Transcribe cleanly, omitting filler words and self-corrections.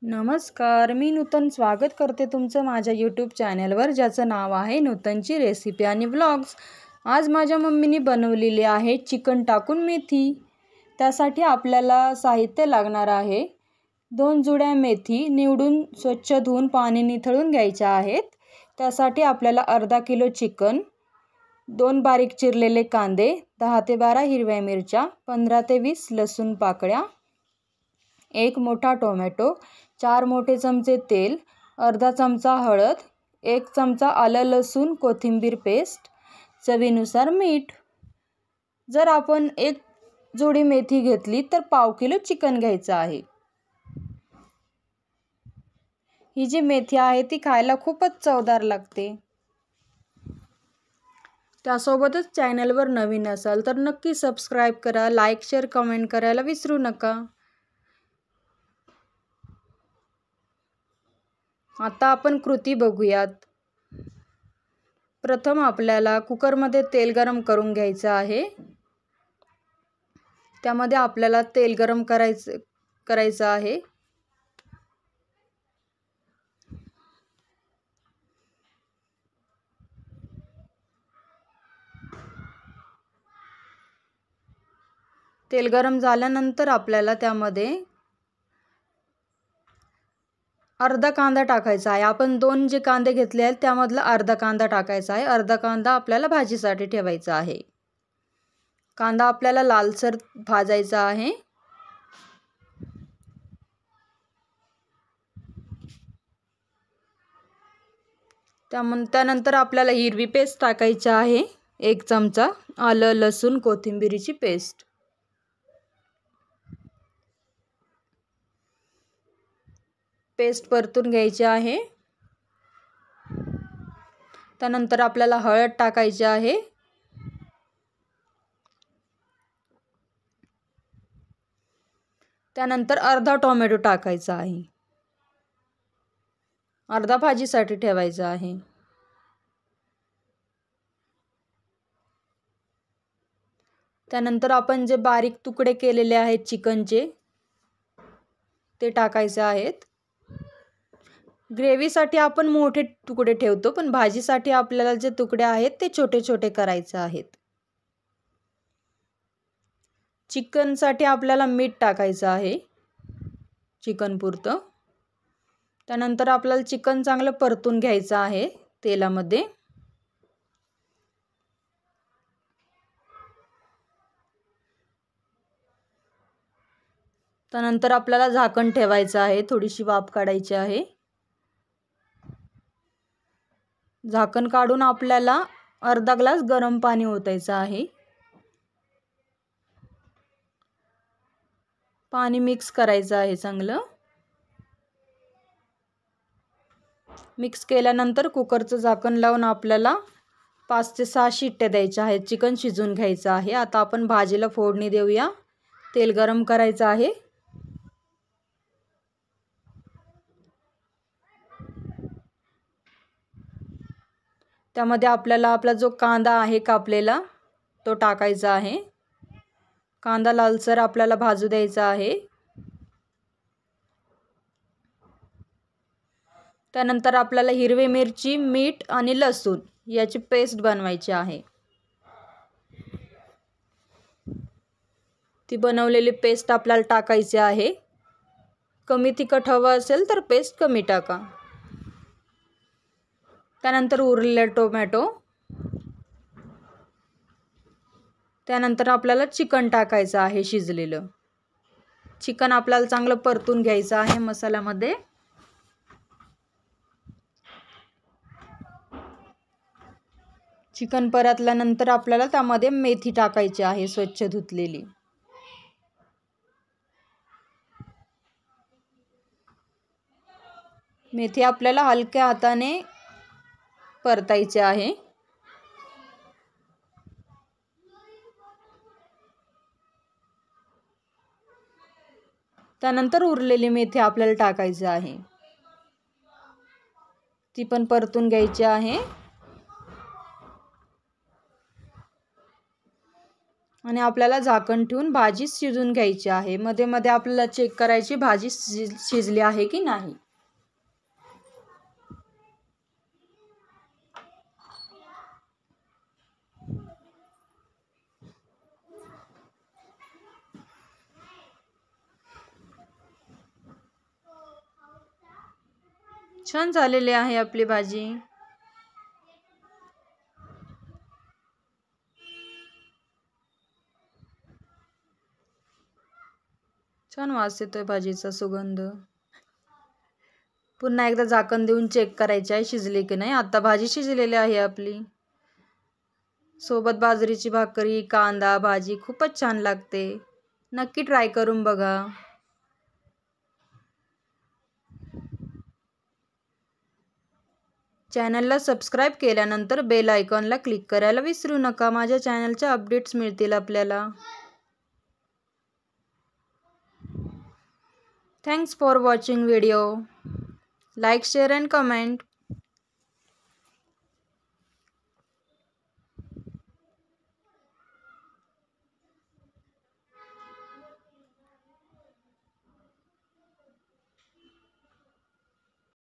नमस्कार, मी नूतन स्वागत करते तुमचं माझ्या यूट्यूब चॅनलवर, ज्याचं नाव आहे नूतनची रेसिपी आणि व्लॉग्स। आज माझ्या मम्मीने बनवलेली आहे चिकन टाकून मेथी। त्यासाठी आपल्याला साहित्य लागणार आहे 2 जुड्या मेथी निवडून स्वच्छ धुवून पाणी निथळून घ्यायच्या आहेत। त्यासाठी आपल्याला अर्धा किलो चिकन, 2 बारीक चिरलेले कांदे, 10 ते 12 हिरव्या मिरच्या, 15 ते 20 लसूण पाकळ्या, 1 मोठा टोमॅटो, 4 मोठे चमचे तेल, अर्धा चमचा हळद, 1 चमचा आलं लसूण कोथिंबीर पेस्ट, चवीनुसार मीठ। जर आपण 1 जोडी मेथी घेतली तर पाव किलो चिकन घ्यायचं आहे। ही जी मेथी आहे ती खायला खूपच चवदार लागते। त्यासोबतच चॅनलवर नवीन असाल तर नक्की सबस्क्राइब करा, लाईक, शेअर, कमेंट करायला विसरू नका। आता आपण कृती बघूयात। प्रथम आपल्याला कुकरमध्ये तेल गरम करून घ्यायचं आहे। त्यामध्ये आपल्याला तेल गरम करायचं आहे। तेल गरम झाल्यानंतर आपल्याला त्यामध्ये अर्धा कांदा टाकायचा आहे। आपण 2 जे कांदे घेतले आहेत त्यामधला अर्धा कांदा टाकायचा आहे। अर्धा कांदा आपल्याला भाजीसाठी ठेवायचा आहे। कांदा आपल्याला लालसर भाजायचा आहे। त्यानंतर आपल्याला हिरवी पेस्ट टाकायची आहे, 1 चमचा आलं लसूण कोथिंबीरीची पेस्ट। पेस्ट परतून घ्यायची आहे। त्यानंतर आपल्याला हळद टाकायची आहे। त्यानंतर अर्धा टोमॅटो टाकायचा आहे। अर्धा भाजीसाठी ठेवायचा आहे। त्यानंतर आपण जे बारीक तुकडे केलेले आहेत चिकनचे ते टाकायचे आहेत। ग्रेव्हीसाठी आपण मोठे तुकडे ठेवतो, पण भाजीसाठी आपल्याला जे तुकडे आहेत ते छोटे छोटे करायचे आहेत। चिकनसाठी आपल्याला मीठ टाकायचं आहे, चिकन पुरतं। त्यानंतर आपल्याला चिकन चांगलं परतून घ्यायचं आहे तेलामध्ये। त्यानंतर आपल्याला झाकण ठेवायचं आहे, थोडीशी वाफ काढायची आहे। झाकण काढून आपल्याला अर्धा ग्लास गरम पाणी ओतायचं आहे। पाणी मिक्स करायचं आहे चांगलं। मिक्स केल्यानंतर कुकरचं झाकण लावून आपल्याला 5 ते 6 शिट्ट्या द्यायच्या आहेत। चिकन शिजवून घ्यायचं आहे। आता आपण भाजीला फोडणी देऊया। तेल गरम करायचं आहे। त्यामध्ये आपल्याला आपला जो कांदा आहे कापलेला तो टाकायचा आहे। कांदा लालसर आपल्याला भाजू द्यायचा आहे। त्यानंतर आपल्याला हिरवी मिरची, मीठ आणि लसूण याची पेस्ट बनवायची आहे। ती बनवलेली पेस्ट आपल्याला टाकायची आहे। कमी तिखट हवं असेल तर पेस्ट कमी टाका। त्यानंतर उरलेला टोमॅटो, त्यानंतर आपल्याला चिकन टाकायचं आहे शिजलेलं। चिकन आपल्याला चांगलं परतून घ्यायचं आहे मसाल्यामध्ये। चिकन परतल्यानंतर आपल्याला त्यामध्ये मेथी टाकायची आहे स्वच्छ धुतलेली। मेथी आपल्याला हलक्या हाताने परतायची आहे। त्यानंतर उरलेली मेथी आपल्याला टाकायची आहे, ती पण परतून घ्यायची आहे। आणि आपल्याला झाकण ठेवून भाजी शिजून घ्यायची आहे. मध्ये मध्ये आपल्याला चेक करायची भाजी शिजली आहे की नाही. छान झालेली आहे आपली भाजी. छान वास येतोय भाजीचा सुगंध. पुन्हा एकदा झाकण देऊन चेक करायचे आहे शिजली की नाही. आता भाजी शिजलेली आहे आपली. सोबत बाजरीची भाकरी, कांदा, भाजी खूपच छान लागते. नक्की ट्राय करून बघा. चॅनलला सबस्क्राईब केल्यानंतर बेल आयकॉनला क्लिक करायला विसरू नका. माझ्या चॅनलच्या अपडेट्स मिळतील आपल्याला. Thanks for watching video. Like, share and comment.